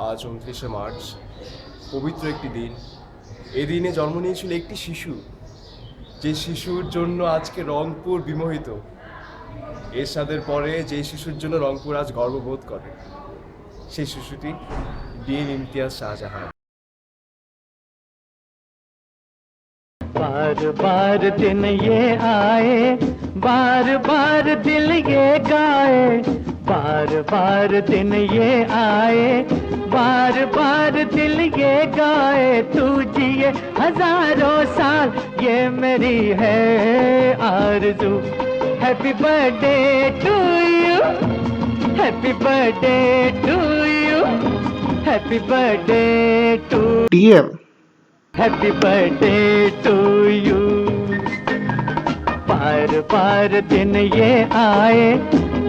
আজ ২৯শে মার্চ, পবিত্র একটি দিন। এই দিনে জন্ম নিয়েছিল একটি শিশু, যে শিশুর জন্য আজকে রংপুর বিমোহিত। এরশাদের পরে যে শিশুর জন্য রংপুর আজ গর্ববোধ করে, সেই শিশুটি ডিএন ইমতিয়াজ শাহজাহান। बार बार दिन ये आए, बार बार दिल ये गाए, बार बार दिन ये आए, बार बार दिल ये गाए, तू जिए हजारों साल ये मेरी है आरज़ू। Happy birthday to you, happy birthday to you, happy birthday to DM happy birthday to you. बार बार दिन ये आए,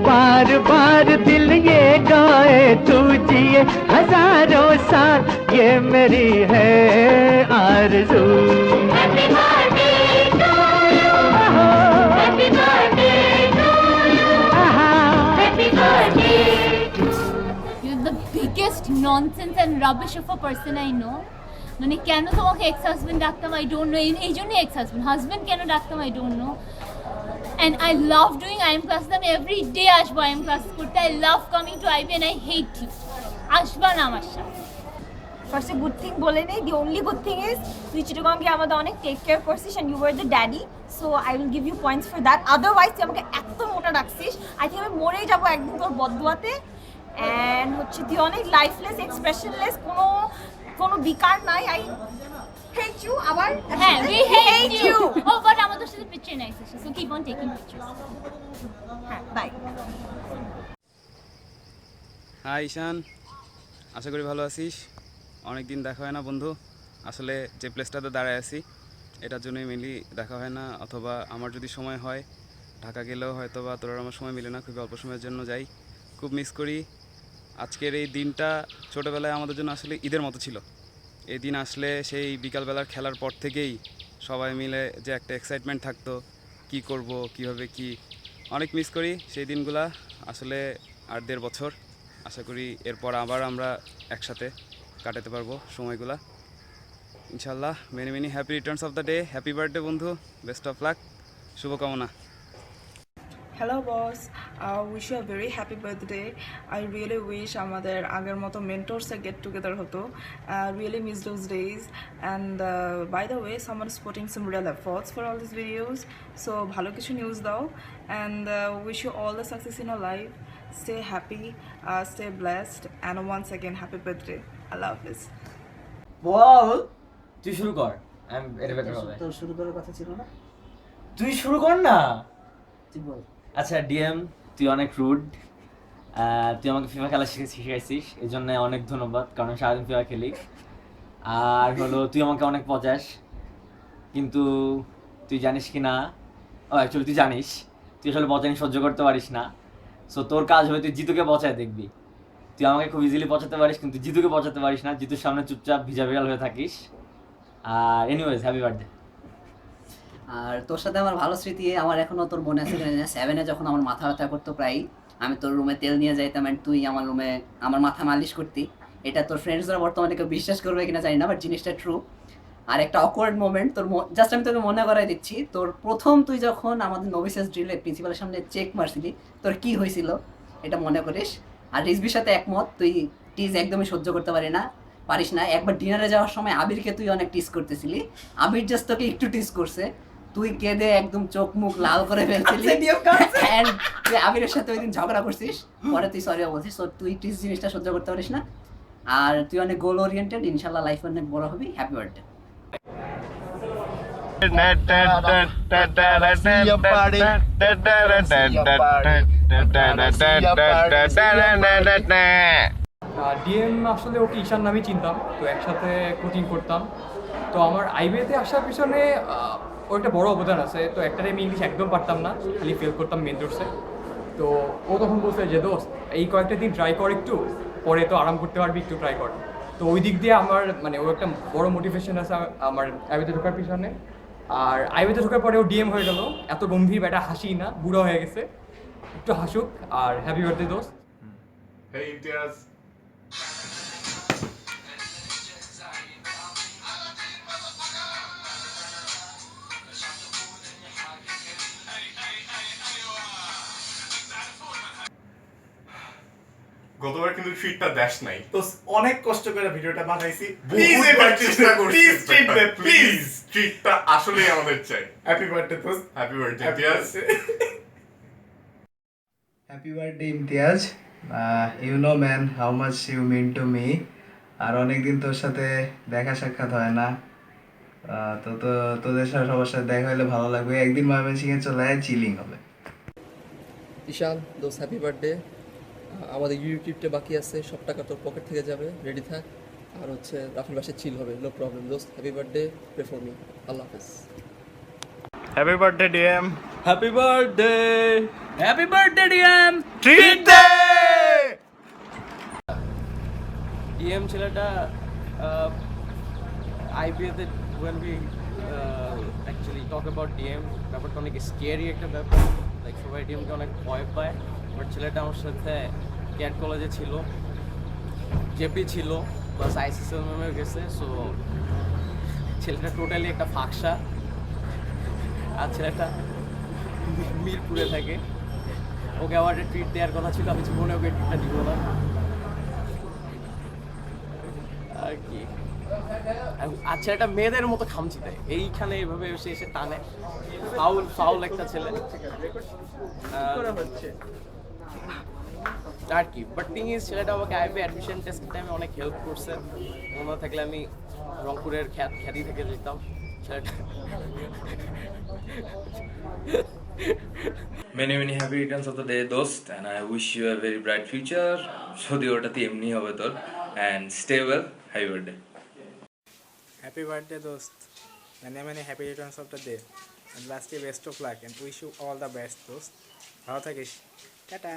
बार बार दिल ये गाए, तू जिए हजारों साल ये मेरी है आरज़ू। Happy birthday to you. Happy birthday to you. Happy birthday. You're the biggest nonsense and rubbish of a person I know. মানে কেন তোমাকে এক্স হাজবেন্ড ডাকতাম আই ডোন্ট নো, এই জন্যই এক্স হাজবেন্ড কেন ডাকতাম I don't know. And I love doing IM classes, আমি every day আসবো আইএম ক্লাস করতে। I love coming to IB and I hate you. আসবা না আমার সাথে। ফার্স্ট গুড থিং বলে নেই, the only good thing is তুই চিটাগংকে আমাদের অনেক টেক কেয়ার করছিস and you were the daddy, so I will give you points for that. Otherwise তুই আমাকে এত মোটা রাখছিস, আই থিঙ্ক আমি মরেই যাবো একদিন তোর বদদুয়াতে। অ্যান্ড হচ্ছে তুই অনেক লাইফলেস, এক্সপ্রেশনলেস, কোনো বিকার নাই। I hate you. আবার হ্যাঁ, we hate you. Oh, but আমাদের সাথে পিকচার নাই, so keep on taking pictures. হ্যাঁ, বাই। হাই ঈশান, আশা করি ভালো আছিস। অনেক দিন দেখা হয় না বন্ধু। আসলে যে প্লেসটাতে দাঁড়ায় আছি এটার জন্যই মেনলি দেখা হয় না, অথবা আমার যদি সময় হয় ঢাকা গেলেও হয়তো বা তোর আমার সময় মিলে না, খুবই অল্প সময়ের জন্য যাই। খুব মিস করি আজকের এই দিনটা। ছোটোবেলায় আমাদের জন্য আসলে ঈদের মতো ছিল। এই দিন আসলে সেই বিকালবেলার খেলার পর থেকেই সবাই মিলে যে একটা এক্সাইটমেন্ট থাকতো, কি করব কিভাবে কি, অনেক মিস করি সেই দিনগুলা। আসলে ৮-১.৫ বছর, আশা করি এরপর আবার আমরা একসাথে কাটাতে পারবো সময়গুলা ইনশাল্লাহ। Many many happy returns of the day. Happy birthday বন্ধু, বেস্ট অফ লাক, শুভকামনা। Hello boss, wish you a very happy birthday. I really wish আমাদের আগের মতো মেন্টরসে গেট টুগেদার হতো। Really miss those days. And by the way, someone is putting some real efforts for all this videos, so ভালো কিছু news দাও। And wish you all the success in a life. Stay happy, stay blessed, and once again happy birthday. আল্লাহ হাফিজ। বল, তুই শুরু কর। এটা বেটার হবে। তোর শুরু করার কথা ছিল না? তুই শুরু কর না। তুই বল। আচ্ছা ডিএম, তুই অনেক রুড। তুই আমাকে ফিফা খেলা শিখাইছিস, এই জন্য অনেক ধন্যবাদ, কারণ আমি সারাদিন ফিফা খেলি। আর হলো তুই আমাকে অনেক পচাস, কিন্তু তুই জানিস কি না, অ্যাকচুয়ালি তুই জানিস তুই আসলে পচানি সহ্য করতে পারিস না। সো তোর কাজ হবে তুই জিতুকে পচায় দেখবি। তুই আমাকে খুব ইজিলি পচাতে পারিস, কিন্তু জিতুকে পচাতে পারিস না। জিতুর সামনে চুপচাপ ভিজা বিড়াল হয়ে থাকিস। আর এনিওয়েজ, হ্যাপি বার্থডে। আর তোর সাথে আমার ভালো স্মৃতি আমার এখনো তোর মনে আছে কিনা জানি না, 7-এ যখন আমার মাথা ব্যথা করতো প্রায়, আমি তোর রুমে তেল নিয়ে যাইতাম অ্যান্ড তুই আমার রুমে আমার মাথা মালিশ করতি। এটা তোর ফ্রেন্ডসরা বর্তমানে কেউ বিশ্বাস করবে কিনা জানি না, বাট জিনিসটা ট্রু। আর একটা অকওয়ার্ড মোমেন্ট তোর, জাস্ট আমি তোকে মনে করাই দিচ্ছি, তোর প্রথম তুই যখন আমাদের নবিসেস ড্রিলে প্রিন্সিপালের সামনে চেক মারছিলি, তোর কি হয়েছিল এটা মনে করিস। আর রিজবির সাথে একমত, তুই টিজ একদমই সহ্য করতে পারিস না। একবার ডিনারে যাওয়ার সময় আবিরকে তুই অনেক টিজ করতেছিলি, আবির জাস্ট তোকে একটু টিজ করছে, তুই কেঁদে একদম চোখ মুখ লাল করে ফেলছিলি। And তুই আবিরের সাথে ওই দিন ঝগড়া করছিস, পরে তুই সরি বলছিস। তো তুই টিজ জিনিসটা সহ্য করতে পারিস না। আর তুই অনেক গোল ওরিয়েন্টেড, ইনশাল্লাহ লাইফ অনেক বড় হবি। Happy birthday. ডিএম আসলে ওকে ঈশান নামেই চিনতাম, তো একসাথে কোচিং করতাম। তো আমার আইবিএতে আসার পিছনে ওর একটা বড় অবদান আছে। তো একটা আমি ইংলিশ একদম পারতাম না, খালি ফেল করতাম মেন কোর্সে। তো ও তখন বলছে যে দোস্ত এই কয়েকটা দিন ট্রাই কর, একটু পরে তো আরাম করতে পারবি, একটু ট্রাই কর। তো ওই দিক দিয়ে আমার মানে ও একটা বড় মোটিভেশন আছে আমার আইবিএতে ঢোকার পিছনে। আর আইবিএতে ঢোকার পরে ও ডিএম হয়ে গেল, এত গম্ভীর ব্যাটা, হাসি না, বুড়ো হয়ে গেছে, একটু হাসুক। আর হ্যাপি বার্থডে দোস্ত। Hey Imtiaz. গতবার কিন্তু ট্রিটটা দেশ নাই। তো অনেক কষ্ট করে ভিডিওটা বানাইছি, প্লিজ এবার চেষ্টা করছি, প্লিজ ট্রিট দে, প্লিজ। ট্রিটটা আসলেই আমাদের চাই। হ্যাপি বার্থডে দোস্ত, happy birthday Imtiaz. Happy birthday Imtiaz, you know man how much you mean to me. আর অনেকদিন তোর সাথে দেখা সাক্ষাৎ হয় না, তো তোদের সাথে সবার সাথে দেখা হলে ভালো লাগবে। একদিন ময়মনসিংহে চলে আয়, চিলিং হবে। ঈশান দোস্ত হ্যাপি বার্থডে। আমাদের ইউটিউব ট্রিপটা বাকি আছে, সব টাকা তোর পকেট থেকে যাবে, রেডি থাক। আর হচ্ছে রাফির বাসে চিল হবে, নো প্রবলেম দোস্ত। Happy birthday, pray for me. আল্লাহ হাফেজ। Happy birthday DM. Happy birthday, happy birthday DM. Treat দে। ডিএম ছেলেটা আইপিএতে when we actually talk about DM, ব্যাপারটা অনেক স্কেয়ারি একটা ব্যাপার। লাইক সবাই ডিএমকে অনেক ভয় পায়, বাট ছেলেটা আমার সাথে ক্যাট কলেজে ছিল, জেপি ছিল, প্লাস আইসিসিএমএ গেছে। সো ছেলেটা টোটালি একটা ফাঁকসা। আর ছেলেটা মিরপুরে থাকে, ওকে আবার একটা ট্রিট দেওয়ার কথা ছিল, আমি জীবনে ওকে ট্রিটটা দিব না আর কি। আর ছেলেটা মেয়েদের মতো খামচি দেয়, এইখানে এইভাবে এসে এসে টানে। ফাউল একটা ছেলে আর কি। বাট থিং ইজ ছেলেটা আমাকে আইপি অ্যাডমিশন টেস্টের টাইমে অনেক হেল্প করছে। মনে থাকলে আমি রংপুরের খ্যাতি থেকে যেতাম। ছেলেটা many happy returns of the day dost, and I wish you a very bright future. যদি ওটাতে এমনি হবে তোর, and stay well. Happy birthday. Happy birthday dost, many happy returns of the day, and lastly best of luck and wish you all the best dost. ভালো থাকিস, tata.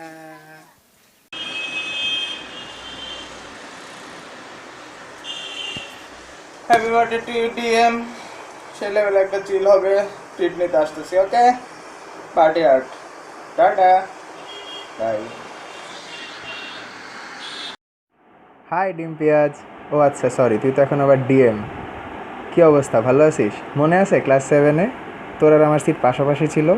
Happy birthday to you DM. ছেলেবেলা একটা chill হবে, treat নিতে আসতেছি, okay? Party hard, tata, bye. Hi ডিম পেঁয়াজ। ও আচ্ছা, সরি, তুই তো এখন আবার ডিএম। কী অবস্থা, ভালো আছিস? মনে আছে ক্লাস 7-এ তোর আর আমার সিট পাশাপাশি ছিল?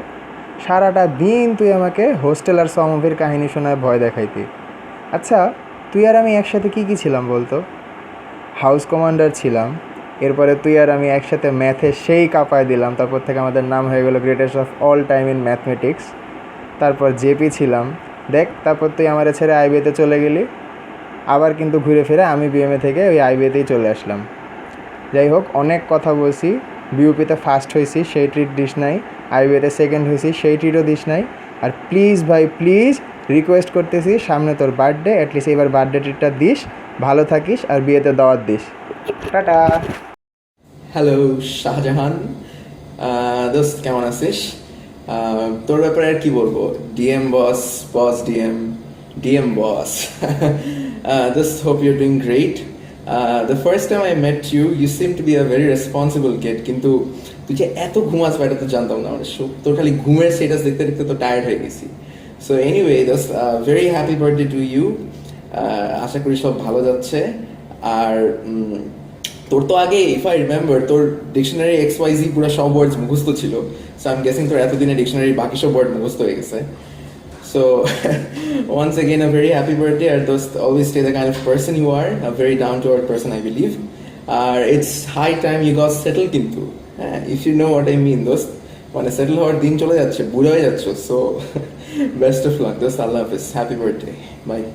সারাটা দিন তুই আমাকে হোস্টেল আর সমভির কাহিনী শোনায় ভয় দেখাইতি। আচ্ছা, তুই আর আমি একসাথে কী কী ছিলাম বলতো? হাউস কমান্ডার ছিলাম, এরপরে তুই আর আমি একসাথে ম্যাথে সেই কাঁপায় দিলাম, তারপর থেকে আমাদের নাম হয়ে গেলো greatest of all time in mathematics. তারপর জেপি ছিলাম, দেখ, তারপর তুই আমার ছেড়ে আইবিএতে চলে গেলি, আবার কিন্তু ঘুরে ফিরে আমি বিএমএ থেকে ওই আইবিএতেই চলে আসলাম। যাই হোক, অনেক কথা বলছি। বিউপিতে ফার্স্ট হয়েছি, সেই ট্রিট দিস নাই। আইবিএতে সেকেন্ড হয়েছি, সেই ট্রিটও দিস নাই। আর প্লিজ ভাই, প্লিজ রিকোয়েস্ট করতেছি, সামনে তোর বার্থডে, অ্যাটলিস্ট এবার বার্থডে ট্রিটটা দিস, ভালো থাকিস আর বিয়েতে দাওয়াত দিস। টাটা। হ্যালো শাহজাহান দোস্ত, কেমন আছিস? তোর ব্যাপারে আর কি বলবো, DM boss, boss DM, DM boss. Just hope you're doing great. The first time I met you, you seem to be a very responsible kid. কিন্তু তুই যে এত ঘুমাস এটা তো জানতাম না। মানে তোর খালি ঘুমের স্টেটাস দেখতে দেখতে তো টায়ার্ড হয়ে গেছি। So anyway, just very happy birthday to you. আশা করি সব ভালো যাচ্ছে। আর তোর তো আগে, ইফ আই রিমেম্বার, তোর ডিকশনারি XYZ পুরো সব ওয়ার্ডস মুখস্থ ছিল। সো আই এম গেসিং তোর এতদিনে ডিকশনারি বাকি সব ওয়ার্ড মুখস্থ হয়ে গেছে। So once again, a very happy birthday. And dost, always stay the kind of person you are, a very down-to-earth person, I believe. It's high time you got settled kintu. If you know what I mean, dost. When I settle howar din chole jacche, bura hoye jaccho. So best of luck, dost. Allah Hafiz. Happy birthday. Bye.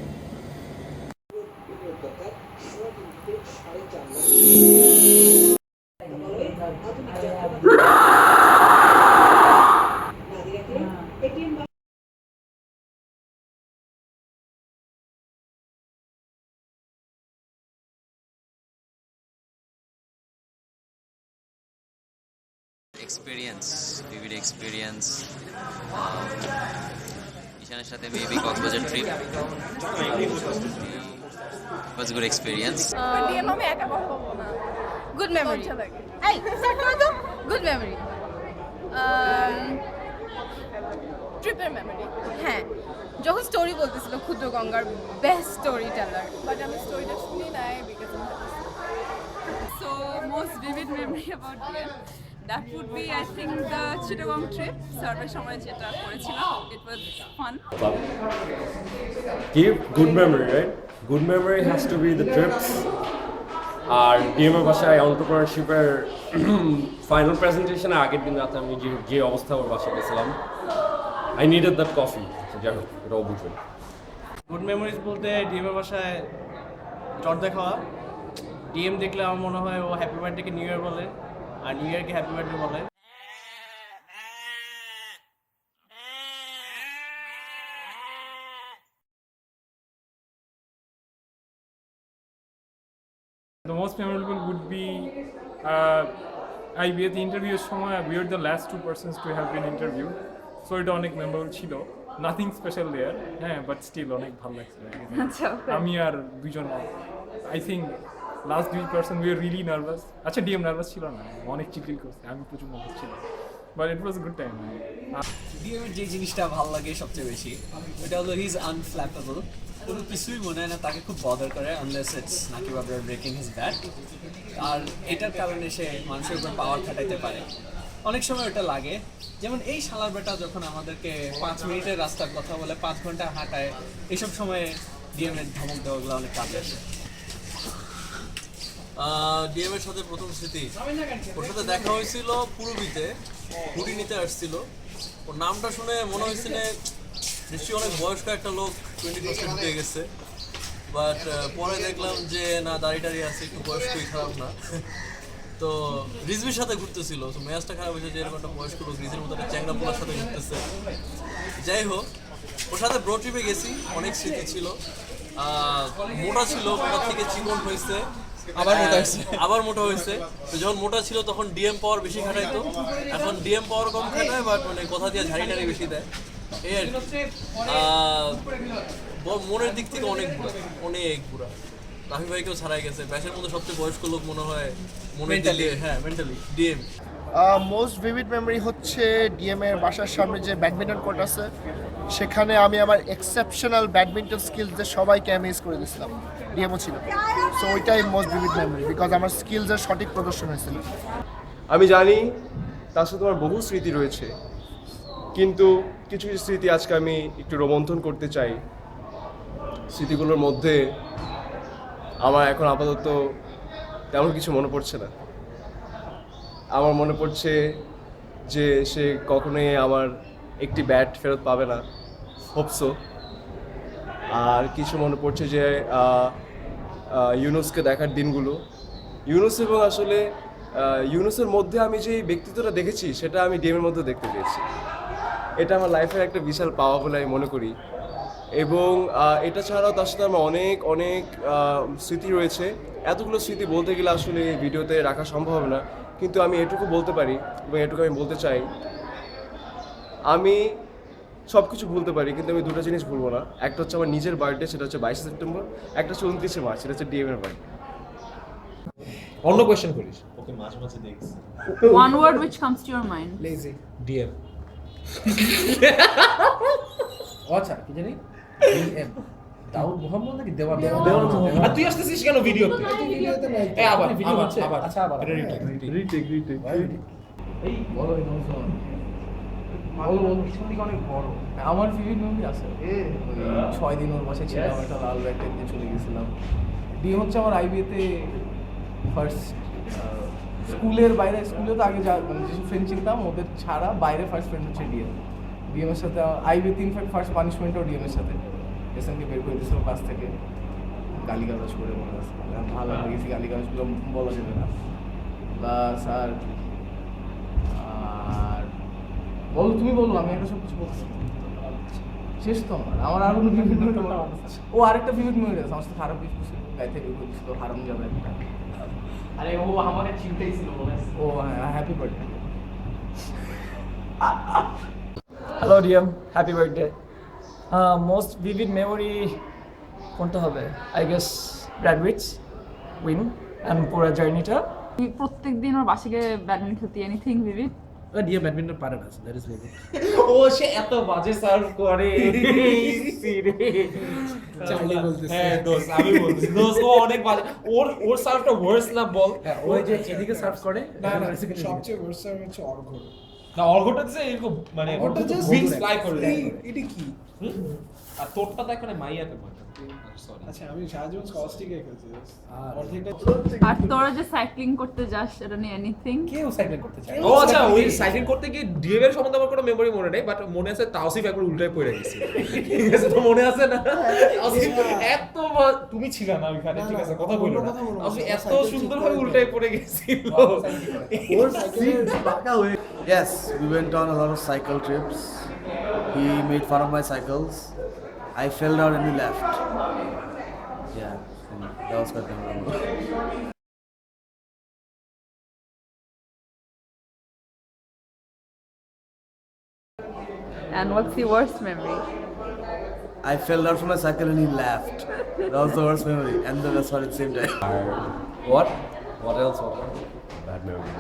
vivid experience. ঈশানের সাথে maybe Cox's Bazar trip was a good experience. আমি একা কথা বলবো না। Good memory. এই start করো তো। Good memory. ট্রিপের মেমরি। হ্যাঁ, যখন স্টোরি বলতেছিল ক্ষুদ্র গঙ্গার বেস্ট স্টোরি টেলার, বাট আমি স্টোরিটা শুনি নাই because so most vivid memory about DM That would be, I think, the Chittagong trip. Survey সময় যেটা করেছিলাম. It was fun. Give good memory, right? Good memory has to be the trips. আর ডিএমের বাসায় এন্টারপ্রেনারশিপের final প্রেজেন্টেশনের আগের দিন রাতে আমি যে অবস্থা ওর বাসায় গেছিলাম, আই নিডেড দ্যাট কফি। যাই হোক, এটাও বুঝবেন। গুড মেমোরিজ বলতে ডিএমের বাসায় জর্দা খাওয়া। ডিএম দেখলে আমার মনে হয় ও হ্যাপি বার্থডেকে নিউ ইয়ার বলে, আর নিউ ইয়ারকে হ্যাপি বার্থডে বলে। The most memorable would be IBA the interview সময় we are the last two persons to have been interviewed, so এটা অনেক মেমোরেবল ছিল। নাথিং স্পেশাল দেয়ার, হ্যাঁ, বাট স্টিল অনেক ভালো লাগছিল। আচ্ছা, আমি আর দুজন, আই থিঙ্ক লাস্ট দুই person we are really nervous. আচ্ছা, ডিএম নার্ভাস ছিল না, অনেক চিকিল করছে, আমি প্রচুর নার্ভাস ছিল, but it was good time. ডিএমের যে জিনিসটা ভালো লাগে সবচেয়ে বেশি, ওটা হলো হি ইজ আনফ্ল্যাপেবল। কোনো কিছুই মনে হয় না তাকে খুব বদার করে, আনলেস ইটস নাকি বাবরার ব্রেকিং হিজ ব্যাক। আর এটার কারণে সে মানুষের উপর পাওয়ার খাটাইতে পারে। অনেক সময় ওটা লাগে, যেমন এই শালার বেটা যখন আমাদেরকে 5 মিনিটের রাস্তার কথা বলে 5 ঘন্টা হাঁটায়, এইসব সময়ে ডিএমের ধমক দেওয়াগুলো অনেক কাজে আসে। ডিএমের সাথে প্রথম স্মৃতি, ওর সাথে দেখা হয়েছিল পুরবিতে, হুডি নিতে আসছিল। ওর নামটা শুনে মনে হয়েছিল নিশ্চয়ই অনেক বয়স্ক একটা লোক, 20% ঢুকে গেছে। বাট পরে দেখলাম যে না, দাঁড়িয়ে টাড়িয়ে আছে, একটু বয়স্কই, খারাপ না। তো রিজভির সাথে ঘুরতেছিল, তো মেয়াজটা খারাপ হয়েছে যে এরকম একটা বয়স্ক লোক রিজের মতো একটা চ্যাংরা পোলার সাথে ঘুরতেছে। যাই হোক, ওর সাথে ব্রো ট্রিপে গেছি, অনেক স্মৃতি ছিল। মোটা ছিল, মোটা থেকে চিকন হয়েছে, আবার মোটা হয়েছে। তো যখন মোটা ছিল তখন ডিএম পাওয়ার বেশি খাটাইতো, এখন ডিএম পাওয়ার কম খাটায়, বাট মানে কথা দিয়ে ঝাড়ি টাড়ি বেশি দেয়, এই আর কি। মনের দিক থেকে অনেক বুড়া, অনেক বুড়া। রাফি ভাইকেও ছাড়াই গেছে। ব্যাসের মধ্যে সবচেয়ে বয়স্ক লোক মনে হয় মনে দিলে, হ্যাঁ, mentally DM. Most vivid memory হচ্ছে ডিএম এর বাসার সামনে যে ব্যাডমিন্টন কোর্ট আছে, সেখানে আমি আমার এক্সেপশনাল ব্যাডমিন্টন স্কিলসদের সবাইকে অ্যামেজ করে দিয়েছিলাম, ডিএমও ছিল। সো ওইটাই মোস্ট ভিভিড মেমোরি, বিকজ আমার স্কিলসের সঠিক প্রদর্শন হয়েছিল। আমি জানি তার সাথে আমার বহু স্মৃতি রয়েছে, কিন্তু কিছু কিছু স্মৃতি আজকে আমি একটু রোমন্থন করতে চাই। স্মৃতিগুলোর মধ্যে আমার এখন আপাতত তেমন কিছু মনে পড়ছে না। আমার মনে পড়ছে যে সে কখনোই আমার একটি ব্যাট ফেরত পাবে না, হোপসো। আর কিছু মনে পড়ছে যে ইউনুসকে দেখার দিনগুলো, ইউনুস এবং আসলে ইউনুসের মধ্যে আমি যে ব্যক্তিত্বটা দেখেছি সেটা আমি ডিএমের মধ্যে দেখতে পেয়েছি। এটা আমার লাইফের একটা বিশাল পাওয়া বলে আমি মনে করি। এবং এটা ছাড়াও তার সাথে আমার অনেক অনেক স্মৃতি রয়েছে। এতগুলো স্মৃতি বলতে গেলে আসলে ভিডিওতে রাখা সম্ভব হবে না, কিন্তু আমি এটুকু বলতে পারি এবং এটুকু আমি বলতে চাই, আমি সব কিছু ভুলতে পারি, কিন্তু আমি দুটো জিনিস ভুলবো না। একটা হচ্ছে আমার নিজের বার্থডে, সেটা হচ্ছে 22 সেপ্টেম্বর। একটা হচ্ছে 29 মার্চ, সেটা হচ্ছে ডিএমের বার্থডে। অন্য কোয়েশ্চেন করিস। ওকে মাঝে মাঝে দেখছি। One word which comes to your mind. Lazy. DM. আচ্ছা, কি জানি? ডিএম। দাউদ মোহাম্মদ নাকি দেওয়ান মোহাম্মদ? আর তুই আসতেছিস কেন ভিডিওতে? ভিডিওতে নাই। আবার ভিডিও হচ্ছে। আচ্ছা, আবার রিটেক। এই বলো ইমোশন। অনেক বড়। আমার ভিভিড মেমোরি আছে। 6 দিন ওর বাসায় ছিলাম, একটা লাল ব্যাগ নিয়ে চলে গেছিলাম। ডিএম হচ্ছে আমার আইবিএতে ফার্স্ট, স্কুলের বাইরে, স্কুলে তো আগে যা মানে যেসব ফ্রেন্ড চিনতাম ওদের ছাড়া বাইরে ফার্স্ট ফ্রেন্ড হচ্ছে ডিএম। ডিএমের সাথে আইবিএতে ইনফ্যাক্ট ফার্স্ট পানিশমেন্টও ডিএমের সাথে। এসএমকে বের করে দিয়েছিল ক্লাস থেকে, গালিগালাজ করে মনে আছে, ভালো লেগেছি, গালিগালাজগুলো বলা যাবে না। প্লাস আর বলো, তুমি বলো, আমি একটা সব কিছু বলছি। শেষ তো আমার আর কোনো ভিভিড মেমোরি। ও আরেকটা ভিভিড মেমোরি আছে, আমার সাথে খারাপ কিছু ছিল, গাইতে বের করে দিয়েছিল, হারাম যাবে একটা। আরে ও আমাকে চিন্তাই ছিল, ও হ্যাঁ, happy birthday. Hello DM, happy birthday. Most vivid memory কোনটা হবে? I guess graduates win and পুরো জার্নিটা। প্রত্যেক দিন ওর বাসে গিয়ে ব্যাডমিন্টন খেলতে, এনিথিং ভিভিড? ডিএম ব্যাডমিন্টন পারে না, দ্যাট ইজ মেবি। ও সে এত বাজে সার্ভ করে চার্লি বলতেছে। হ্যাঁ দোস্ত, আমি বলতেছি দোস্ত ও অনেক বাজে, ওর সার্ভটা ওয়ার্স না বল। ওই যে এদিকে সার্ভ করে না, সবচেয়ে ওয়ার্স্ট সার্ভ হচ্ছে অর্ঘ। না অর্ঘটা দিছে এরকম মানে ওটা জাস্ট উইংস ফ্লাই করে দেয়। এটা কি? আর তোরটা দেখো না মাইয়াকে মারে। সরি, আচ্ছা আমি শাহজাহান স্কস্টিকে খেলছি অর্ধেকটা। আর তোরা যে সাইক্লিং করতে যাস এটা নিয়ে এনিথিং? কেউ সাইক্লিং করতে চায়? ও আচ্ছা, ওই সাইক্লিং করতে গিয়ে ডিএম এর সম্বন্ধে আমার কোনো মেমরি মনে নেই, বাট মনে আছে তাওসিফ একবার উল্টায় পড়ে গেছে। ঠিক আছে, তো মনে আছে না? তাওসিফ এত তুমি ছিল না ওইখানে, ঠিক আছে কথা বলো না। তাওসিফ এত সুন্দরভাবে উল্টায় পড়ে গেছিল। ওর সাইকেল বাঁকা হয়ে। Yes, we went on a lot of cycle trips. He made fun of my cycles. I fell down and we left. Yeah, and that was quite memorable. And what's the worst memory? I fell down from my cycle and he laughed. That was the worst memory and the best one at the same time. What? What else? Bad memory.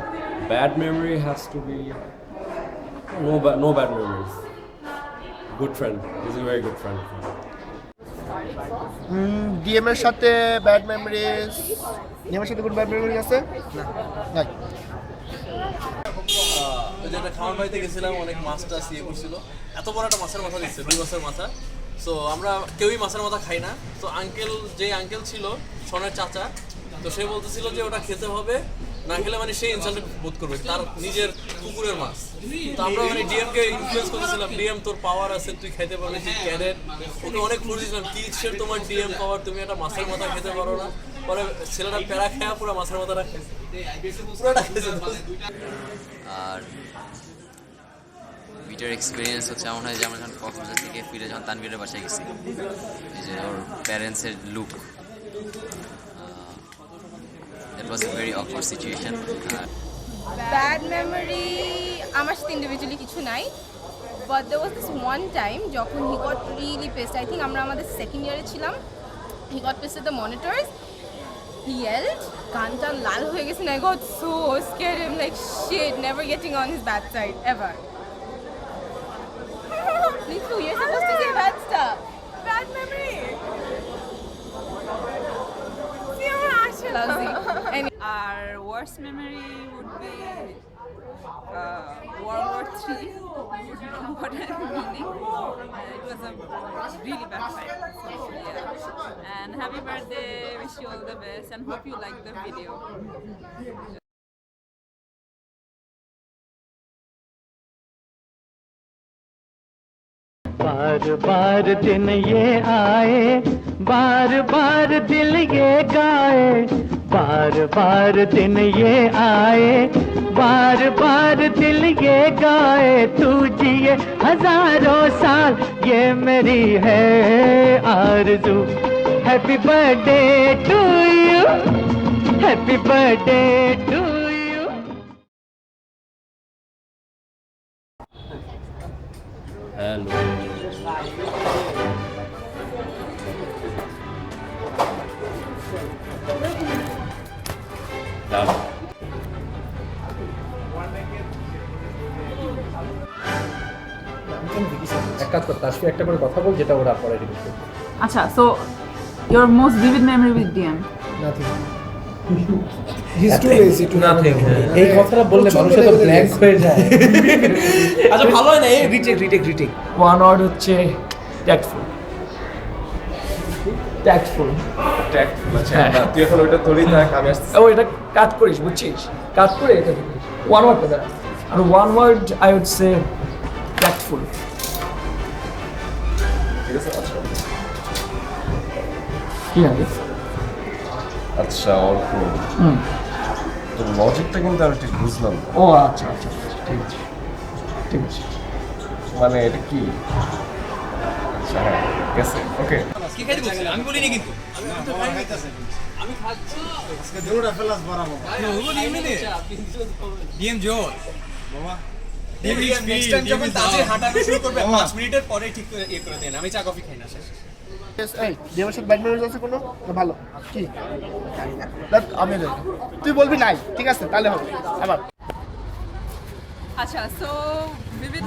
Bad memory has to be no bad memories. Good friend. He's a very good friend. DM এর সাথে bad memories, DM এর সাথে কোনো bad memory আছে? না। ওই যে একটা খাওয়ান বাড়িতে গেছিলাম, অনেক মাছটা ইয়ে করছিল, এত বড় একটা মাছের মাথা দিচ্ছে, 2 মাছের মাথা। সো আমরা কেউই মাছের মাথা খাই না। তো আঙ্কেল ছিল সনের চাচা, তো সে বলতেছিল যে ওটা খেতে হবে, না খেলে মানে সে ইনসাল্ট বোধ করবে, তার নিজের পুকুরের মাছ। তো আমরা মানে ডিএমকে ইনফ্লুয়েন্স করতেছিলাম, ডিএম তোর পাওয়ার আছে, তুই খাইতে পারবি, তুই ক্যাডেট। ওকে অনেক ফোর্স দিয়েছিলাম, কি ইচ্ছের তোমার ডিএম পাওয়ার, তুমি একটা মাছের মাথা খেতে পারো না। পরে ছেলেটা প্যারা খেয়া পুরো মাছের মাথাটা খেয়েছে, পুরোটা খেয়েছে। আর ভিডিওর এক্সপিরিয়েন্স হচ্ছে এমন হয় যে আমরা যখন কক্সবাজার থেকে ফিরে যখন তানভীরের বাসায় গেছি, এই যে ওর প্যারেন্টসের look, that was a very awkward situation. Bad memory আমার সাথে ইন্ডিভিজুয়ালি কিছু নাই, but there was this one time যখন he got really pissed. I think আমরা আমাদের সেকেন্ড ইয়ারে ছিলাম। He got pissed the monitors, he yelled, কানটা লাল হয়ে গেছে, and I got so scared. I'm like shit, never getting on his bad side ever. Niku, you're supposed to say bad stuff. Bad memory. Our worst memory would be World War III. What I'm meaning. It was a really bad fight. So, yeah. And happy birthday. Wish you all the best and hope you like the video. बार बार दिन ये आए, बार बार दिल ये गाए, बार बार दिन ये आए, बार बार दिल ये गाए, तू जिए हजारों साल ये मेरी है आरज़ू। Happy birthday to you, happy birthday to you. Hello. Done. এক কাজ কর, তাসফি একটা করে কথা বল, যেটা ওরা পরে রিপিট করবে। Acha, so your most vivid memory with DM? Nothing. He's too lazy to Nothing. এই কথাটা বললে মানুষের তো ব্ল্যাঙ্ক হয়ে যায়। আচ্ছা ভালো হয় না, এই রিটেক। ওয়ান ওয়ার্ড হচ্ছে ট্যাক্টফুল। ট্যাক্টফুল। আচ্ছা তুই এখন ওইটা ধরেই থাক, আমি আসছি। ও এটা কাট করিস, বুঝছিস? কাট করে এটা ওয়ান ওয়ার্ড দাঁড়া। আর one word I would say tactful. ঠিক আছে, আচ্ছা কি হবে? আচ্ছা অল্প তো লজিকটা কিন্তু আমি ঠিক বুঝলাম না। ও আচ্ছা, ঠিক আছে। মানে এটা কি? আচ্ছা হ্যাঁ গেছে, ওকে। কি খাইতে বলছিস? আমি বলিনি কিন্তু। আমি খাচ্ছি। আজকে দুটোটা ফেলাস বাড়াবো। ডিএম জোর। বাবা। ডিএম নেক্সট টাইম যখন তাজে হাঁটানো শুরু করবে 5 মিনিটের পরে ঠিক করে করে দেন। আমি চা কফি খাই না শেষ। এই ডিএমের সাথে ব্যাড মেমোরিজ আছে কোনো? না ভালো কি? দেখ আমি তুই বলবি নাই, ঠিক আছে তাহলে হবে। আবার আচ্ছা সো vivid